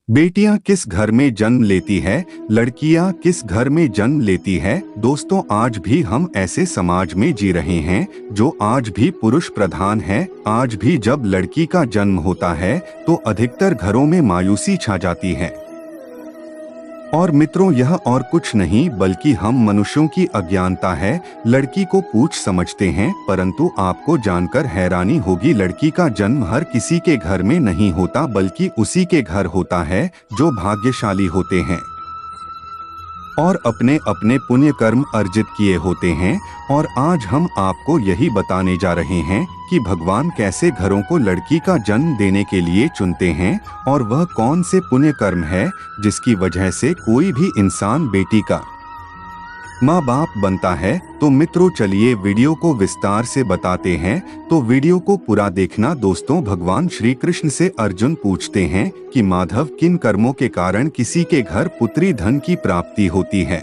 बेटियां किस घर में जन्म लेती है, लड़कियां किस घर में जन्म लेती है। दोस्तों, आज भी हम ऐसे समाज में जी रहे हैं जो आज भी पुरुष प्रधान है। आज भी जब लड़की का जन्म होता है तो अधिकतर घरों में मायूसी छा जाती है। और मित्रों, यह और कुछ नहीं बल्कि हम मनुष्यों की अज्ञानता है। लड़की को पूछ समझते हैं, परंतु आपको जानकर हैरानी होगी, लड़की का जन्म हर किसी के घर में नहीं होता बल्कि उसी के घर होता है जो भाग्यशाली होते हैं और अपने अपने पुण्य कर्म अर्जित किए होते हैं। और आज हम आपको यही बताने जा रहे हैं कि भगवान कैसे घरों को लड़की का जन्म देने के लिए चुनते हैं और वह कौन से पुण्य कर्म है जिसकी वजह से कोई भी इंसान बेटी का माँ बाप बनता है। तो मित्रों, चलिए वीडियो को विस्तार से बताते हैं। तो वीडियो को पूरा देखना। दोस्तों, भगवान श्री कृष्ण से अर्जुन पूछते हैं कि माधव, किन कर्मों के कारण किसी के घर पुत्री धन की प्राप्ति होती है,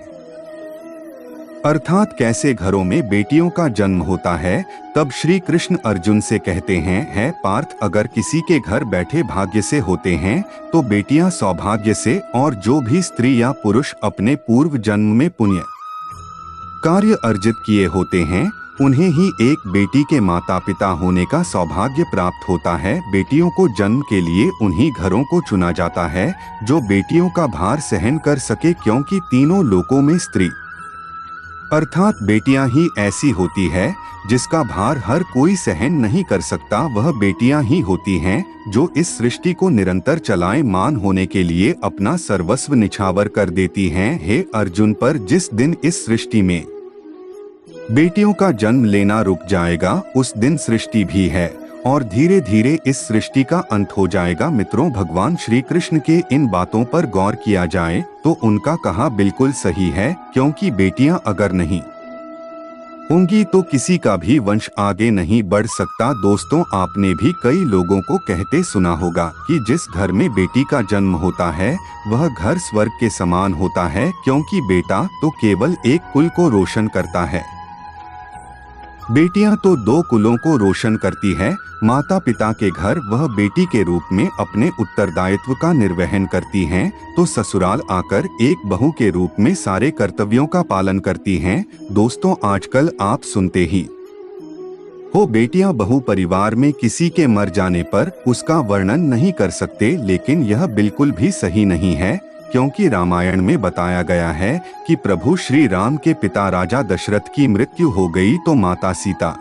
अर्थात कैसे घरों में बेटियों का जन्म होता है। तब श्री कृष्ण अर्जुन से कहते हैं, है पार्थ, अगर किसी के घर बैठे भाग्य से होते हैं तो बेटियां सौभाग्य से, और जो भी स्त्री या पुरुष अपने पूर्व जन्म में पुण्य कार्य अर्जित किए होते हैं उन्हें ही एक बेटी के माता पिता होने का सौभाग्य प्राप्त होता है। बेटियों को जन्म के लिए उन्हीं घरों को चुना जाता है जो बेटियों का भार सहन कर सके, क्योंकि तीनों लोकों में स्त्री अर्थात बेटियां ही ऐसी होती है जिसका भार हर कोई सहन नहीं कर सकता। वह बेटियां ही होती हैं जो इस सृष्टि को निरंतर चलायमान होने के लिए अपना सर्वस्व निछावर कर देती हैं। हे अर्जुन, पर जिस दिन इस सृष्टि में बेटियों का जन्म लेना रुक जाएगा, उस दिन सृष्टि भी है और धीरे धीरे इस सृष्टि का अंत हो जाएगा। मित्रों, भगवान श्री कृष्ण के इन बातों पर गौर किया जाए तो उनका कहा बिल्कुल सही है, क्योंकि बेटियां अगर नहीं होंगी तो किसी का भी वंश आगे नहीं बढ़ सकता। दोस्तों, आपने भी कई लोगों को कहते सुना होगा कि जिस घर में बेटी का जन्म होता है वह घर स्वर्ग के समान होता है, क्योंकि बेटा तो केवल एक कुल को रोशन करता है, बेटियां तो दो कुलों को रोशन करती है। माता पिता के घर वह बेटी के रूप में अपने उत्तरदायित्व का निर्वहन करती हैं, तो ससुराल आकर एक बहू के रूप में सारे कर्तव्यों का पालन करती हैं। दोस्तों, आजकल आप सुनते ही हो, बेटियां बहू परिवार में किसी के मर जाने पर उसका वर्णन नहीं कर सकते, लेकिन यह बिल्कुल भी सही नहीं है, क्योंकि रामायण में बताया गया है कि प्रभु श्री राम के पिता राजा दशरथ की मृत्यु हो गई तो माता सीता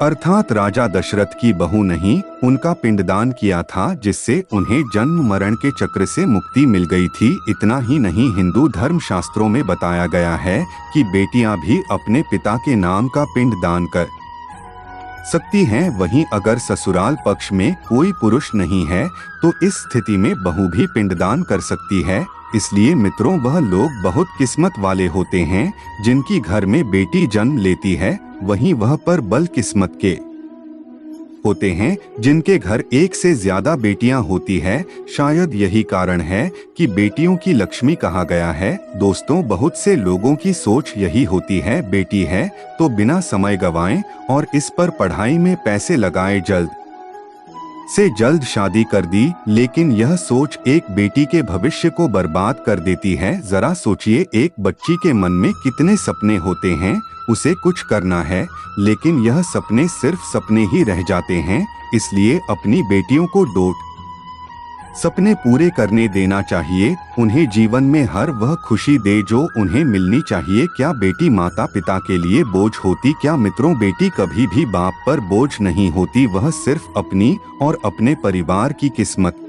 अर्थात राजा दशरथ की बहू नहीं, उनका पिंडदान किया था, जिससे उन्हें जन्म मरण के चक्र से मुक्ति मिल गई थी। इतना ही नहीं, हिंदू धर्म शास्त्रों में बताया गया है कि बेटियां भी अपने पिता के नाम का पिंडदान कर सकती हैं। वहीं अगर ससुराल पक्ष में कोई पुरुष नहीं है तो इस स्थिति में बहू भी पिंडदान कर सकती है। इसलिए मित्रों, वह लोग बहुत किस्मत वाले होते हैं जिनकी घर में बेटी जन्म लेती है। वहीं वह पर बल किस्मत के होते हैं जिनके घर एक से ज्यादा बेटियां होती है। शायद यही कारण है कि बेटियों की लक्ष्मी कहा गया है। दोस्तों, बहुत से लोगों की सोच यही होती है, बेटी है तो बिना समय गवाएं और इस पर पढ़ाई में पैसे लगाए, जल्द से जल्द शादी कर दी। लेकिन यह सोच एक बेटी के भविष्य को बर्बाद कर देती है। जरा सोचिए, एक बच्ची के मन में कितने सपने होते हैं, उसे कुछ करना है, लेकिन यह सपने सिर्फ सपने ही रह जाते हैं। इसलिए अपनी बेटियों को सपने पूरे करने देना चाहिए, उन्हें जीवन में हर वह खुशी दे जो उन्हें मिलनी चाहिए। क्या बेटी माता पिता के लिए बोझ होती? क्या मित्रों, बेटी कभी भी बाप पर बोझ नहीं होती, वह सिर्फ अपनी और अपने परिवार की किस्मत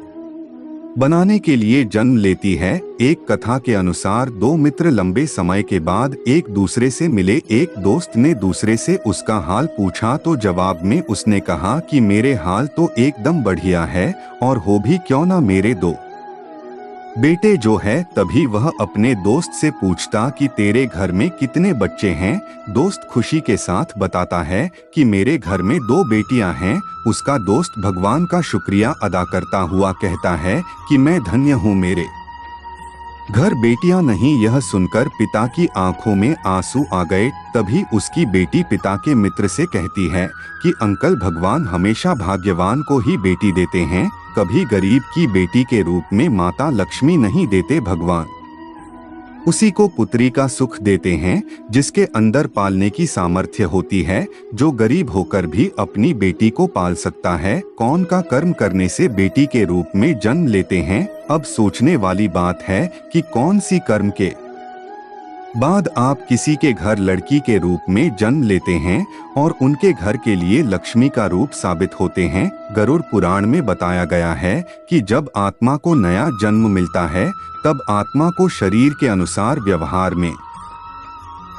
बनाने के लिए जन्म लेती है। एक कथा के अनुसार दो मित्र लंबे समय के बाद एक दूसरे से मिले। एक दोस्त ने दूसरे से उसका हाल पूछा तो जवाब में उसने कहा कि मेरे हाल तो एकदम बढ़िया है, और हो भी क्यों ना मेरे दो बेटे जो है। तभी वह अपने दोस्त से पूछता कि तेरे घर में कितने बच्चे हैं। दोस्त खुशी के साथ बताता है कि मेरे घर में दो बेटियां हैं। उसका दोस्त भगवान का शुक्रिया अदा करता हुआ कहता है कि मैं धन्य हूँ, मेरे घर बेटियां नहीं। यह सुनकर पिता की आंखों में आंसू आ गए। तभी उसकी बेटी पिता के मित्र से कहती है कि अंकल, भगवान हमेशा भाग्यवान को ही बेटी देते हैं, कभी गरीब की बेटी के रूप में माता लक्ष्मी नहीं देते। भगवान उसी को पुत्री का सुख देते हैं जिसके अंदर पालने की सामर्थ्य होती है, जो गरीब होकर भी अपनी बेटी को पाल सकता है। कौन का कर्म करने से बेटी के रूप में जन्म लेते हैं। अब सोचने वाली बात है कि कौन सी कर्म के बाद आप किसी के घर लड़की के रूप में जन्म लेते हैं और उनके घर के लिए लक्ष्मी का रूप साबित होते हैं। गरुड़ पुराण में बताया गया है कि जब आत्मा को नया जन्म मिलता है तब आत्मा को शरीर के अनुसार व्यवहार में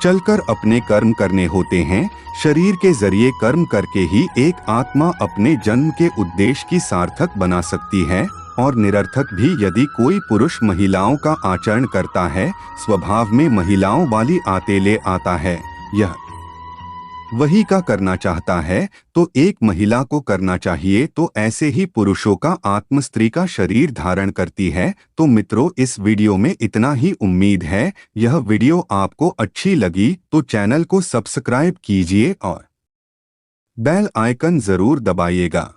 चलकर अपने कर्म करने होते हैं। शरीर के जरिए कर्म करके ही एक आत्मा अपने जन्म के उद्देश्य की सार्थक बना सकती है और निरर्थक भी। यदि कोई पुरुष महिलाओं का आचरण करता है, स्वभाव में महिलाओं वाली आते ले आता है, यह वही का करना चाहता है तो एक महिला को करना चाहिए। तो ऐसे ही पुरुषों का आत्म स्त्री का शरीर धारण करती है। तो मित्रों, इस वीडियो में इतना ही। उम्मीद है यह वीडियो आपको अच्छी लगी तो चैनल को सब्सक्राइब कीजिए और बेल आइकन जरूर दबाइएगा।